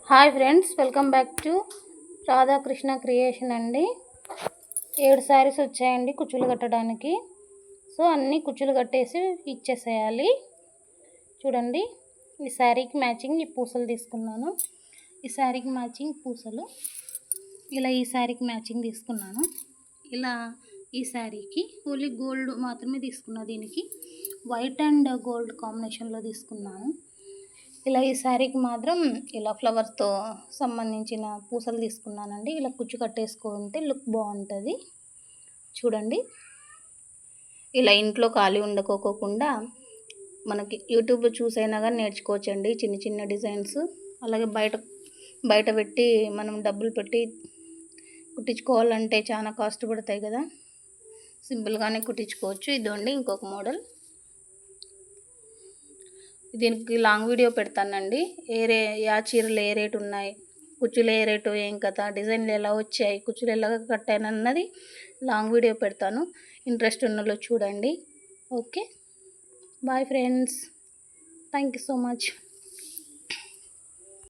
Hi friends, welcome back to Radhakrishna creation అండి. 7 శారీస్ వచ్చాయండి కుచ్చులు కట్టడానికి. సో అన్ని కుచ్చులు కట్టేసి ఇచ్చేసేయాలి. చూడండి, ఈ శారీకి మ్యాచింగ్ ఈ పూసలు తీసుకున్నాను. ఈ శారీకి మ్యాచింగ్ పూసలు ఇలా ఈ శారీకి మ్యాచింగ్ తీసుకున్నాను. ఇలా ఈ శారీకి ఓన్లీ గోల్డ్ మాత్రమే తీసుకున్నా. దీనికి వైట్ అండ్ గోల్డ్ కాంబినేషన్లో తీసుకున్నాను. ఇలా ఈ శారీకి మాత్రం ఇలా ఫ్లవర్స్తో సంబంధించిన పూసలు తీసుకున్నానండి. ఇలా కుచ్చు కట్టేసుకుంటే లుక్ బాగుంటుంది. చూడండి, ఇలా ఇంట్లో ఖాళీ ఉండకోకుండా మనకి యూట్యూబ్లో చూసైనా కానీ నేర్చుకోవచ్చండి చిన్న చిన్న డిజైన్స్. అలాగే బయట పెట్టి మనం డబ్బులు పెట్టి కుట్టించుకోవాలంటే చాలా కాస్ట్ పడతాయి కదా, సింపుల్గానే కుట్టించుకోవచ్చు. ఇదండి ఇంకొక మోడల్. దీనికి లాంగ్ వీడియో పెడతానండి. యా చీరలు ఏ రేటు ఉన్నాయి, కుచ్చులు ఏ రేటు, ఏం కథ, డిజైన్లు ఎలా వచ్చాయి, కుచ్చులు ఎలా కట్టాను అన్నది లాంగ్ వీడియో పెడతాను. ఇంట్రెస్ట్ ఉన్నలో చూడండి. Okay, bye friends, thank you so much.